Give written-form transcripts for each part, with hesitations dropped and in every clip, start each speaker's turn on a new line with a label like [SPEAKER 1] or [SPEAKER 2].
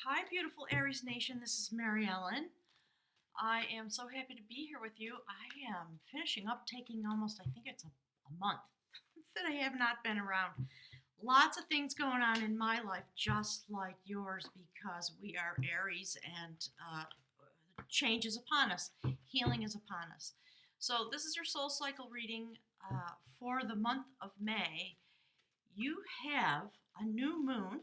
[SPEAKER 1] Hi, beautiful Aries Nation. This is Mary Ellen. I am so happy to be here with you. I am finishing up taking almost, I think it's a month that I have not been around. Lots of things going on in my life, just like yours, because we are Aries and change is upon us, healing is upon us. So, this is your soul cycle reading for the month of May. You have a new moon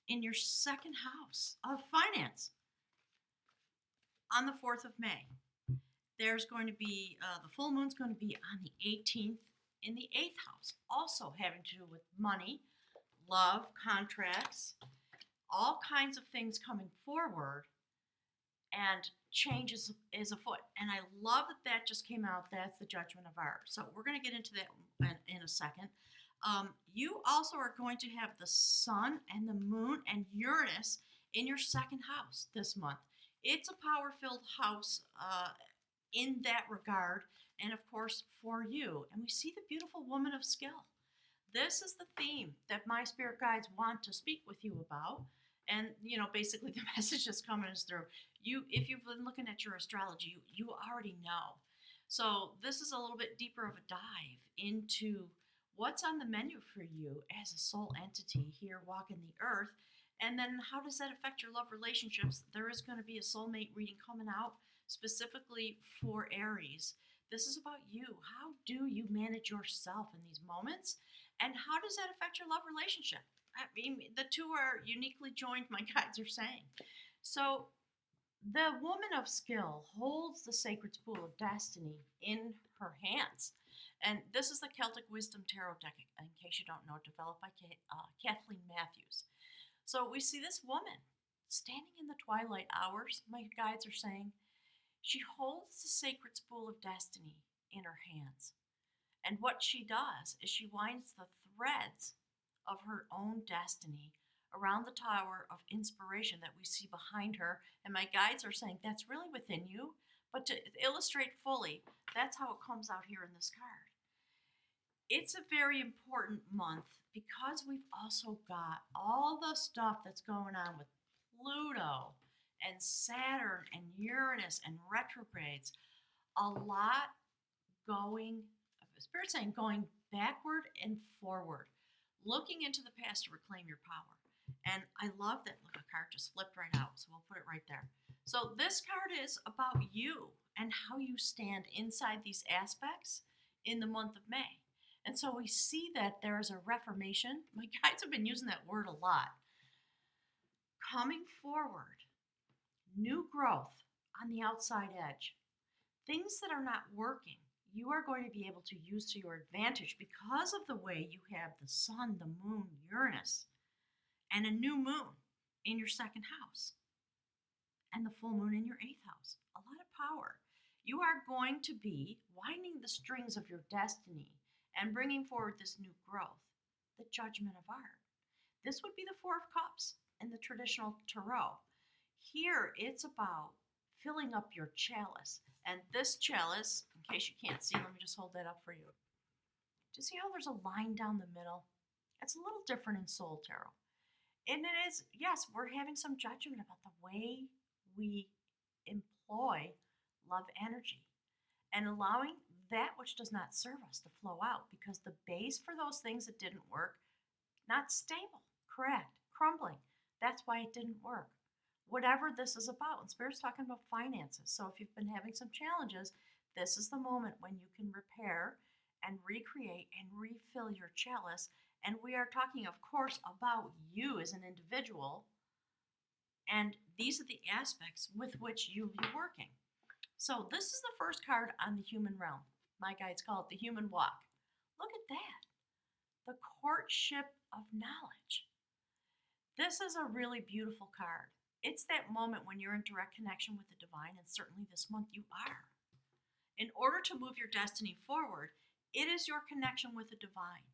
[SPEAKER 1] in your second house of finance on the 4th of May. There's going to be the full moon's going to be on the 18th in the 8th house, also having to do with money, love, contracts, all kinds of things coming forward, and change is afoot. And I love that just came out. That's the judgment of art. So we're going to get into that in a second. You also are going to have the sun and the moon and Uranus in your second house this month. It's a power-filled house in that regard, and of course for you. And we see the beautiful woman of skill. This is the theme that my spirit guides want to speak with you about. And basically the message is coming us through. If you've been looking at your astrology, you already know. So this is a little bit deeper of a dive into what's on the menu for you as a soul entity here walking the earth, and then how does that affect your love relationships? There is going to be a soulmate reading coming out specifically for Aries. This is about you. How do you manage yourself in these moments, and how does that affect your love relationship? I mean, the two are uniquely joined, my guides are saying. So the woman of skill holds the sacred spool of destiny in her hands. And this is the Celtic Wisdom Tarot deck, in case you don't know, developed by Kathleen Matthews. So we see this woman standing in the twilight hours, my guides are saying. She holds the sacred spool of destiny in her hands. And what she does is she winds the threads of her own destiny around the tower of inspiration that we see behind her. And my guides are saying that's really within you. But to illustrate fully, that's how it comes out here in this card. It's a very important month because we've also got all the stuff that's going on with Pluto and Saturn and Uranus and retrogrades. A lot going, Spirit saying, going backward and forward, looking into the past to reclaim your power. And I love that. Look, a card just flipped right out, so we'll put it right there. So this card is about you and how you stand inside these aspects in the month of May. And so we see that there is a reformation. My guides have been using that word a lot. Coming forward, new growth on the outside edge. Things that are not working, you are going to be able to use to your advantage because of the way you have the sun, the moon, Uranus, and a new moon in your second house, and the full moon in your 8th house. A lot of power. You are going to be winding the strings of your destiny and bringing forward this new growth, the judgment of art. This would be the Four of Cups in the traditional tarot. Here, it's about filling up your chalice. And this chalice, in case you can't see, let me just hold that up for you. Do you see how there's a line down the middle? It's a little different in Soul Tarot. And it is, yes, we're having some judgment about the way we employ love energy and allowing that which does not serve us to flow out, because the base for those things that didn't work, not stable, cracked, crumbling. That's why it didn't work. Whatever this is about, and Spirit's talking about finances. So if you've been having some challenges, this is the moment when you can repair and recreate and refill your chalice. And we are talking, of course, about you as an individual. And these are the aspects with which you'll be working. So this is the first card on the human realm. My guides call it the human walk. Look at that. The courtship of knowledge. This is a really beautiful card. It's that moment when you're in direct connection with the divine, and certainly this month you are. In order to move your destiny forward, it is your connection with the divine.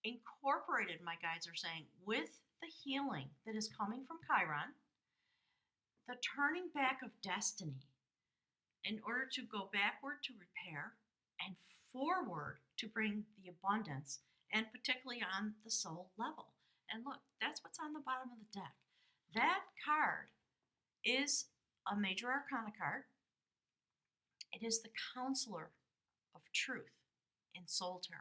[SPEAKER 1] Incorporated, my guides are saying, with the healing that is coming from Chiron, the turning back of destiny, in order to go backward to repair and forward to bring the abundance, and particularly on the soul level. And look, that's what's on the bottom of the deck. That card is a major arcana card. It is the counselor of truth in Soul Tarot.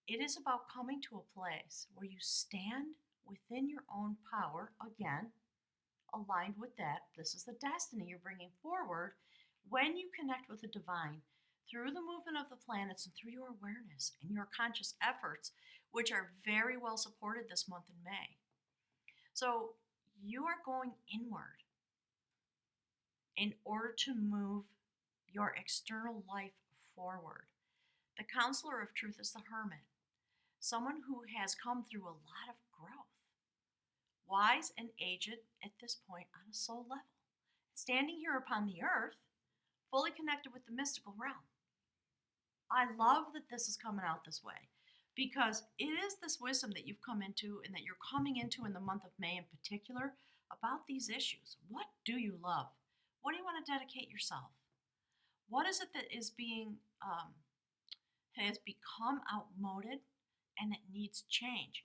[SPEAKER 1] It is about coming to a place where you stand within your own power, again, aligned with that. This is the destiny you're bringing forward when you connect with the divine through the movement of the planets and through your awareness and your conscious efforts, which are very well supported this month in May. So you are going inward in order to move your external life forward. The counselor of truth is the hermit, someone who has come through a lot of growth, wise and aged at this point on a soul level, standing here upon the earth, fully connected with the mystical realm. I love that this is coming out this way because it is this wisdom that you've come into and that you're coming into in the month of May in particular about these issues. What do you love? What do you want to dedicate yourself? What is it that is being has become outmoded and it needs change?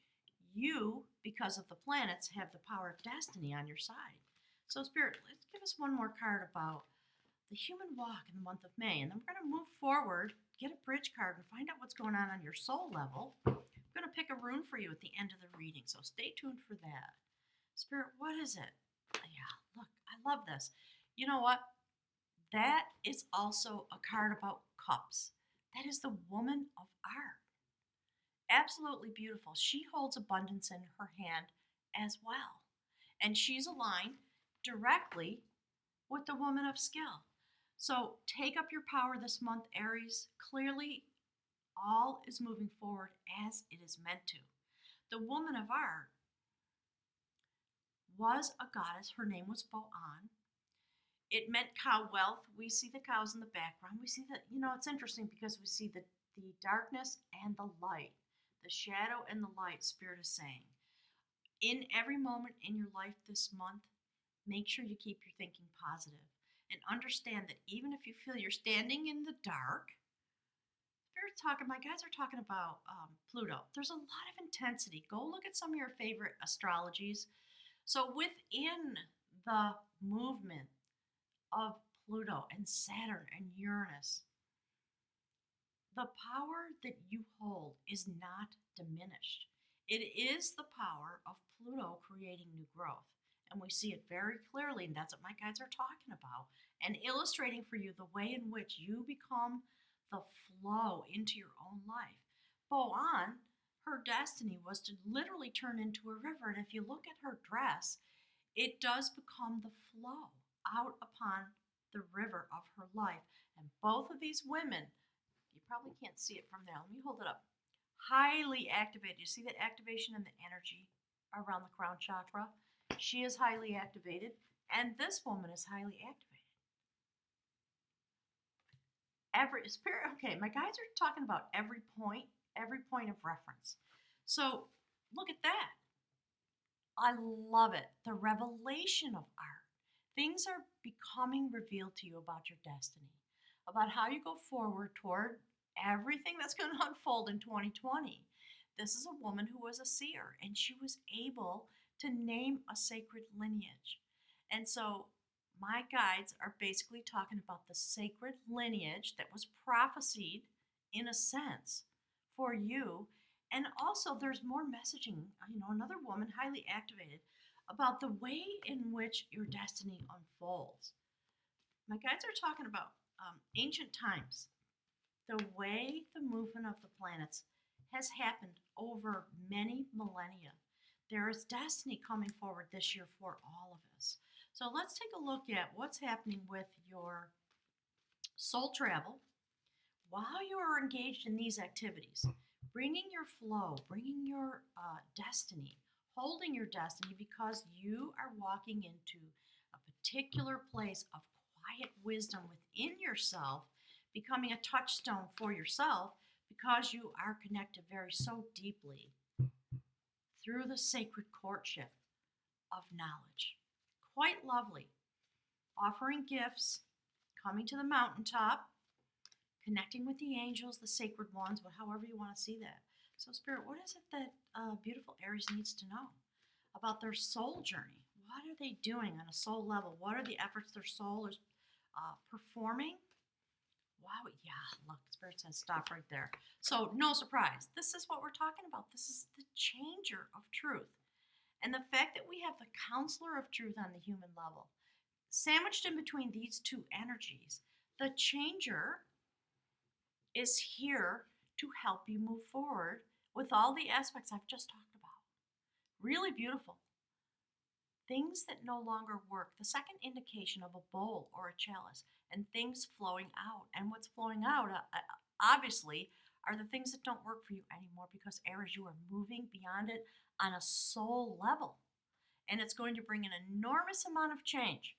[SPEAKER 1] You, because of the planets, have the power of destiny on your side. So, Spirit, let's give us one more card about the human walk in the month of May. And then we're going to move forward, get a bridge card, and find out what's going on your soul level. I'm going to pick a rune for you at the end of the reading, so stay tuned for that. Spirit, what is it? Yeah, look, I love this. You know what? That is also a card about cups. That is the woman of art. Absolutely beautiful. She holds abundance in her hand as well. And she's aligned directly with the woman of skill. So take up your power this month, Aries. Clearly, all is moving forward as it is meant to. The woman of art was a goddess. Her name was Bo'an. It meant cow wealth. We see the cows in the background. We see that, it's interesting because we see the darkness and the light, the shadow and the light, Spirit is saying. In every moment in your life this month, make sure you keep your thinking positive and understand that even if you feel you're standing in the dark, my guys are talking about Pluto. There's a lot of intensity. Go look at some of your favorite astrologies. So within the movement of Pluto and Saturn and Uranus, the power that you hold is not diminished. It is the power of Pluto creating new growth. And we see it very clearly, and that's what my guides are talking about, and illustrating for you the way in which you become the flow into your own life. Bo'an, her destiny was to literally turn into a river, and if you look at her dress, it does become the flow out upon the river of her life. And both of these women, you probably can't see it from there. Let me hold it up. Highly activated. You see that activation in the energy around the crown chakra? She is highly activated, and this woman is highly activated. Okay, my guys are talking about every point of reference. So look at that. I love it. The revelation of art. Things are becoming revealed to you about your destiny, about how you go forward toward everything that's going to unfold in 2020. This is a woman who was a seer, and she was able to name a sacred lineage. And so my guides are basically talking about the sacred lineage that was prophesied, in a sense, for you. And also there's more messaging, another woman highly activated about the way in which your destiny unfolds. My guides are talking about ancient times, the way the movement of the planets has happened over many millennia. There is destiny coming forward this year for all of us. So let's take a look at what's happening with your soul travel while you are engaged in these activities. Bringing your flow, bringing your destiny, holding your destiny, because you are walking into a particular place of quiet wisdom within yourself, becoming a touchstone for yourself because you are connected so deeply through the sacred courtship of knowledge. Quite lovely. Offering gifts, coming to the mountaintop, connecting with the angels, the sacred ones, but however you want to see that. So, Spirit, what is it that beautiful Aries needs to know about their soul journey? What are they doing on a soul level? What are the efforts their soul is performing? Wow, yeah, look, Spirit says stop right there. So, no surprise. This is what we're talking about. This is the changer of truth. And the fact that we have the counselor of truth on the human level, sandwiched in between these two energies, the changer is here to help you move forward with all the aspects I've just talked about. Really beautiful. Things that no longer work, the second indication of a bowl or a chalice, and things flowing out. And what's flowing out, obviously, are the things that don't work for you anymore because, Aries, you are moving beyond it on a soul level. And it's going to bring an enormous amount of change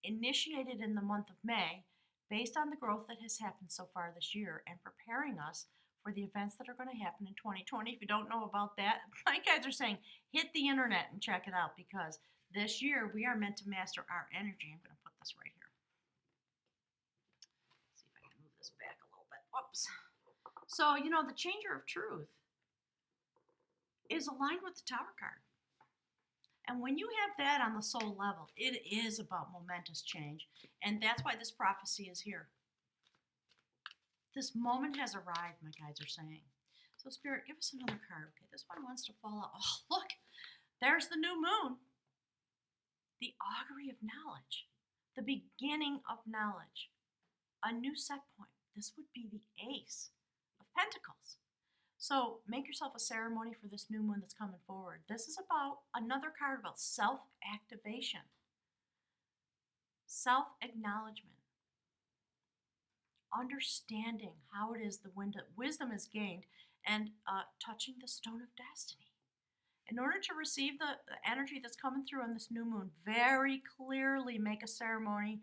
[SPEAKER 1] initiated in the month of May based on the growth that has happened so far this year and preparing us for the events that are going to happen in 2020. If you don't know about that, my guys are saying hit the internet and check it out because this year we are meant to master our energy. I'm going to put this right here. See if I can move this back a little bit. Whoops. So, the changer of truth is aligned with the Tower card. And when you have that on the soul level, it is about momentous change. And that's why this prophecy is here. This moment has arrived, my guides are saying. So, Spirit, give us another card. Okay, this one wants to fall out. Oh, look, there's the new moon. The augury of knowledge, the beginning of knowledge, a new set point. This would be the Ace of Pentacles. So make yourself a ceremony for this new moon that's coming forward. This is about another card about self-activation, self-acknowledgement, understanding how it is the wisdom is gained, and touching the stone of destiny. In order to receive the energy that's coming through on this new moon, very clearly make a ceremony,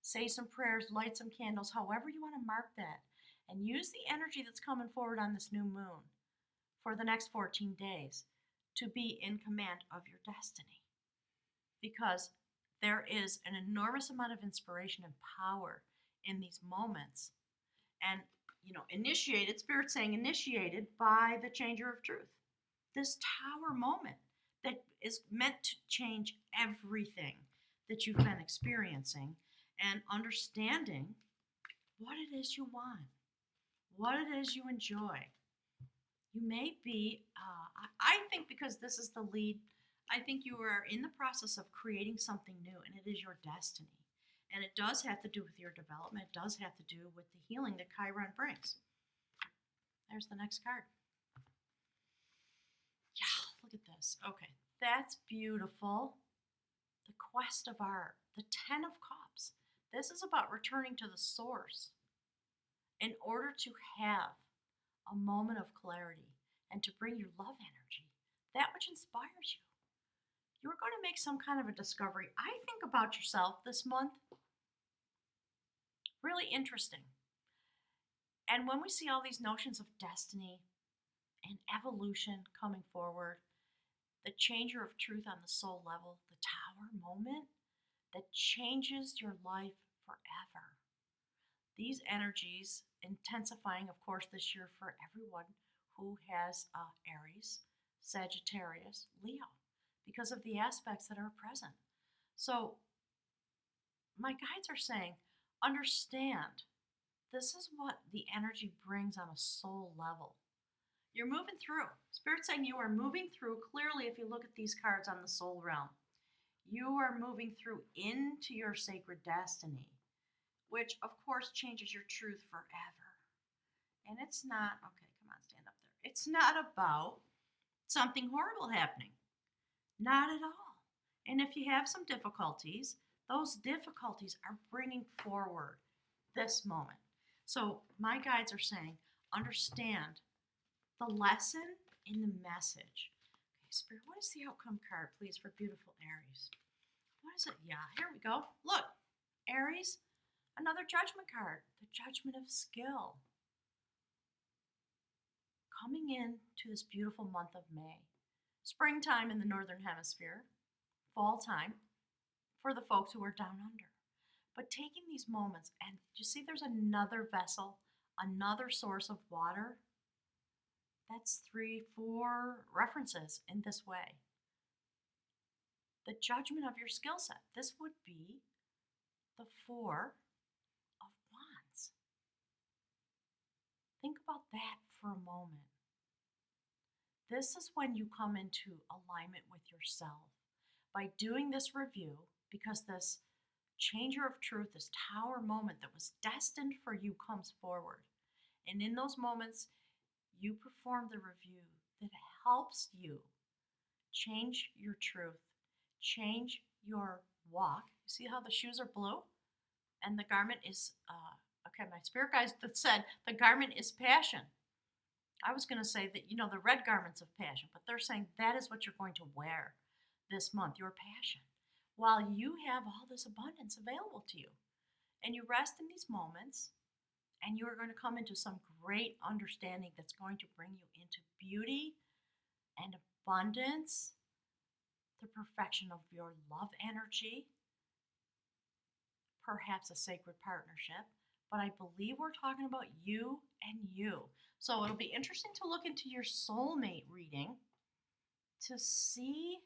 [SPEAKER 1] say some prayers, light some candles, however you want to mark that, and use the energy that's coming forward on this new moon for the next 14 days to be in command of your destiny. Because there is an enormous amount of inspiration and power in these moments. And, initiated, Spirit saying initiated by the changer of truth. This tower moment that is meant to change everything that you've been experiencing and understanding what it is you want, what it is you enjoy. You may be, I think because this is the lead, I think you are in the process of creating something new, and it is your destiny. And it does have to do with your development. It does have to do with the healing that Chiron brings. There's the next card. Yeah, look at this. Okay, that's beautiful. The quest of art, the 10 of Cups. This is about returning to the source in order to have a moment of clarity and to bring your love energy, that which inspires you. You're going to make some kind of a discovery, I think, about yourself this month. Really interesting. And when we see all these notions of destiny and evolution coming forward, the changer of truth on the soul level, the tower moment that changes your life forever. These energies intensifying, of course, this year for everyone who has Aries, Sagittarius, Leo, because of the aspects that are present. So my guides are saying, understand, this is what the energy brings on a soul level. You're moving through. Spirit's saying you are moving through. Clearly, if you look at these cards on the soul realm, you are moving through into your sacred destiny, which of course changes your truth forever. And it's not, okay, come on, stand up there. It's not about something horrible happening. Not at all. And if you have some difficulties, those difficulties are bringing forward this moment. So my guides are saying, understand the lesson in the message. Okay, Spirit, what is the outcome card, please, for beautiful Aries? What is it? Yeah, here we go. Look, Aries, another judgment card, the judgment of skill. Coming in to this beautiful month of May. Springtime in the Northern Hemisphere, fall time for the folks who are down under. But taking these moments, and you see there's another vessel, another source of water. That's 3, 4 references in this way. The judgment of your skill set. This would be the 4 of Wands. Think about that for a moment. This is when you come into alignment with yourself. By doing this review, because this changer of truth, this tower moment that was destined for you comes forward. And in those moments, you perform the review that helps you change your truth, change your walk. You see how the shoes are blue? And the garment is, okay, my spirit guides that said the garment is passion. I was going to say that, the red garments of passion, but they're saying that is what you're going to wear this month, your passion, while you have all this abundance available to you. And you rest in these moments, and you are going to come into some great understanding that's going to bring you into beauty and abundance, the perfection of your love energy, perhaps a sacred partnership. But I believe we're talking about you and you. So it'll be interesting to look into your soulmate reading to see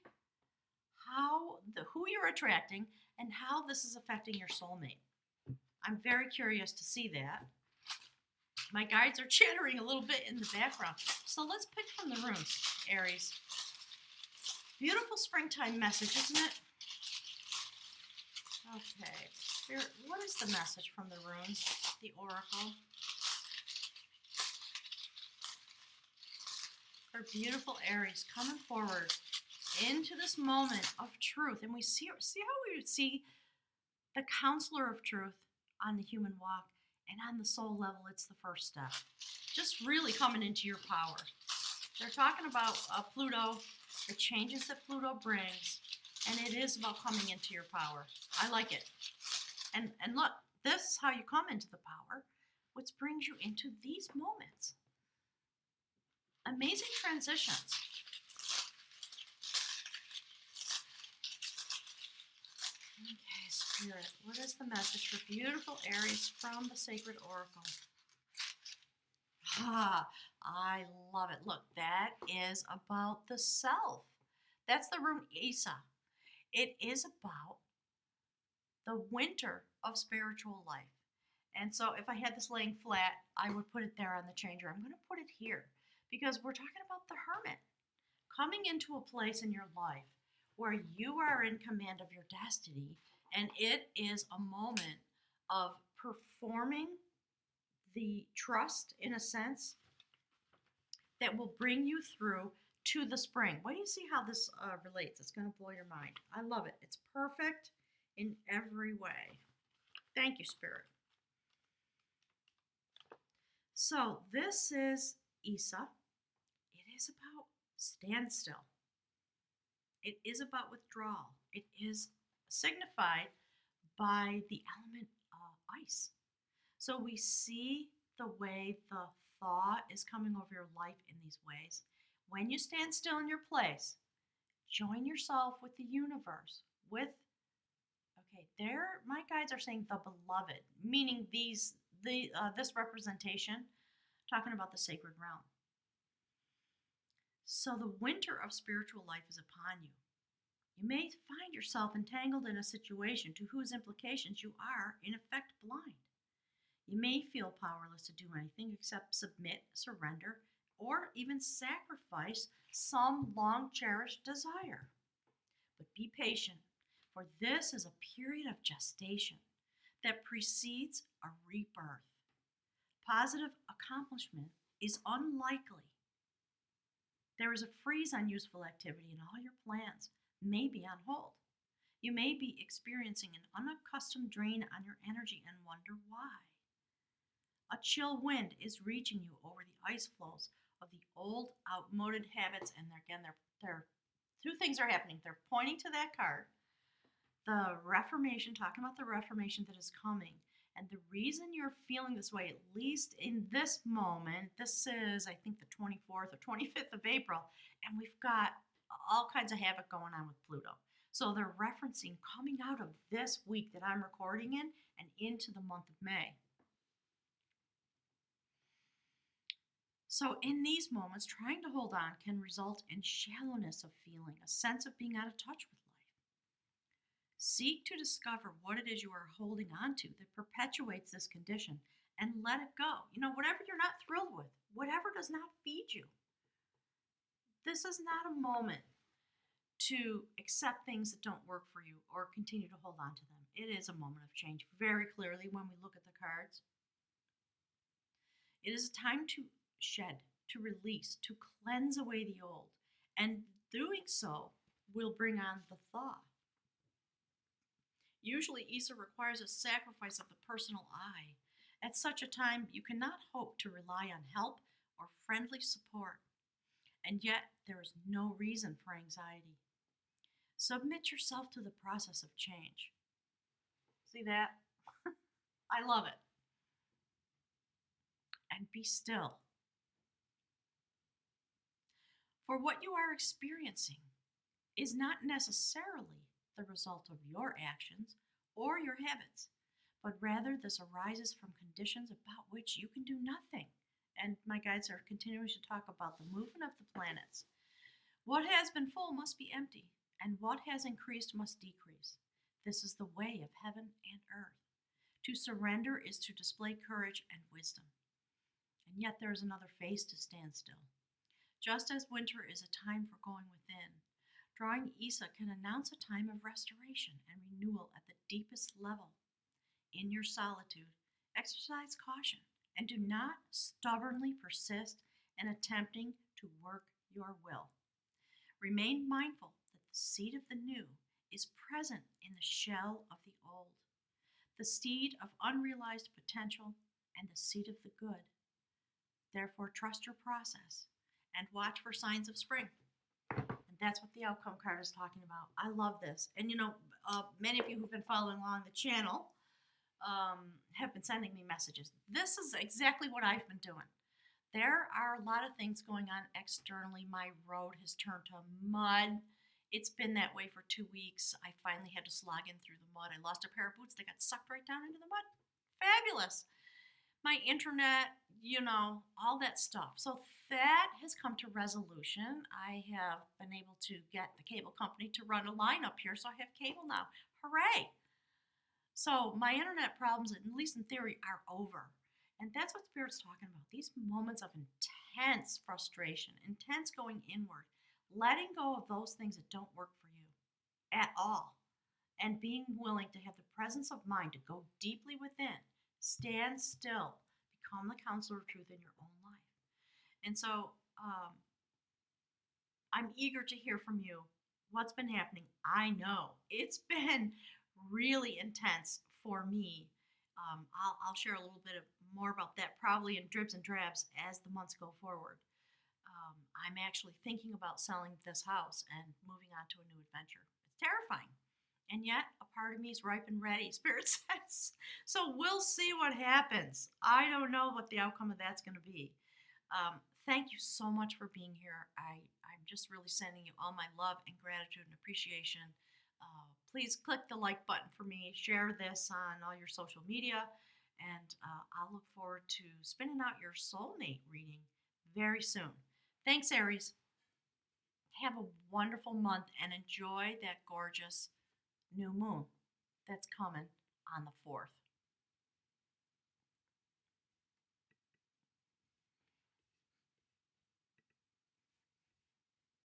[SPEAKER 1] who you're attracting and how this is affecting your soulmate. I'm very curious to see that. My guides are chattering a little bit in the background. So let's pick from the runes, Aries. Beautiful springtime message, isn't it? Okay, Spirit, what is the message from the runes, the oracle? For beautiful Aries coming forward into this moment of truth. And we see how we would see the counselor of truth on the human walk, and on the soul level, it's the first step. Just really coming into your power. They're talking about Pluto, the changes that Pluto brings, and it is about coming into your power. I like it. And look, this is how you come into the power, which brings you into these moments. Amazing transitions. Okay, Spirit, what is the message for beautiful Aries from the Sacred Oracle? I love it. Look, that is about the self. That's the rune Isa. It is about the winter of spiritual life. And so if I had this laying flat, I would put it there on the changer. I'm going to put it here because we're talking about the hermit coming into a place in your life where you are in command of your destiny, and it is a moment of performing the trust, in a sense, that will bring you through to the spring. Wait do you see how this relates? It's going to blow your mind. I love it. It's perfect in every way. Thank you, Spirit. So this is Isa. It is about standstill. It is about withdrawal. It is signified by the element ice. So we see the way the thaw is coming over your life in these ways. When you stand still in your place, join yourself with the universe, my guides are saying the beloved, meaning this representation, talking about the sacred realm. So the winter of spiritual life is upon you. You may find yourself entangled in a situation to whose implications you are, in effect, blind. You may feel powerless to do anything except submit, surrender, or even sacrifice some long-cherished desire. But be patient, for this is a period of gestation that precedes a rebirth. Positive accomplishment is unlikely. There is a freeze on useful activity, and all your plans may be on hold. You may be experiencing an unaccustomed drain on your energy and wonder why. A chill wind is reaching you over the ice floes of the old, outmoded habits, and they're two things are happening. They're pointing to that card, the Reformation, talking about the Reformation that is coming. And the reason you're feeling this way, at least in this moment, this is, I think, the 24th or 25th of April, and we've got all kinds of havoc going on with Pluto. So they're referencing coming out of this week that I'm recording in and into the month of May. So, in these moments, trying to hold on can result in shallowness of feeling, a sense of being out of touch with life. Seek to discover what it is you are holding on to that perpetuates this condition and let it go. Whatever you're not thrilled with, whatever does not feed you. This is not a moment to accept things that don't work for you or continue to hold on to them. It is a moment of change, very clearly, when we look at the cards. It is a time to shed, to release, to cleanse away the old. And doing so will bring on the thaw. Usually, Isa requires a sacrifice of the personal I. At such a time, you cannot hope to rely on help or friendly support. And yet, there is no reason for anxiety. Submit yourself to the process of change. See that? I love it. And be still. For what you are experiencing is not necessarily the result of your actions or your habits, but rather this arises from conditions about which you can do nothing. And my guides are continuing to talk about the movement of the planets. What has been full must be empty, and what has increased must decrease. This is the way of heaven and earth. To surrender is to display courage and wisdom. And yet there is another phase to stand still. Just as winter is a time for going within, drawing Isa can announce a time of restoration and renewal at the deepest level. In your solitude, exercise caution and do not stubbornly persist in attempting to work your will. Remain mindful that the seed of the new is present in the shell of the old, the seed of unrealized potential and the seed of the good. Therefore, trust your process and watch for signs of spring. And that's what the outcome card is talking about. I love this. And many of you who've been following along the channel have been sending me messages. This is exactly what I've been doing. There are a lot of things going on externally. My road has turned to mud. It's been that way for 2 weeks. I finally had to slog in through the mud. I lost a pair of boots. They got sucked right down into the mud. Fabulous. My internet, all that stuff. So that has come to resolution. I have been able to get the cable company to run a line up here, so I have cable now. Hooray! So my internet problems, at least in theory, are over. And that's what Spirit's talking about. These moments of intense frustration, intense going inward, letting go of those things that don't work for you at all, and being willing to have the presence of mind to go deeply within, stand still, become the counselor of truth in your own life. And so I'm eager to hear from you. What's been happening? I know it's been really intense for me. I'll share a little bit more about that probably in dribs and drabs as the months go forward. I'm actually thinking about selling this house and moving on to a new adventure. It's terrifying. And yet, a part of me is ripe and ready, Spirit says. So we'll see what happens. I don't know what the outcome of that's going to be. Thank you so much for being here. I'm just really sending you all my love and gratitude and appreciation. Please click the like button for me. Share this on all your social media. And I'll look forward to spinning out your soulmate reading very soon. Thanks, Aries. Have a wonderful month and enjoy that gorgeous new moon that's coming on the 4th.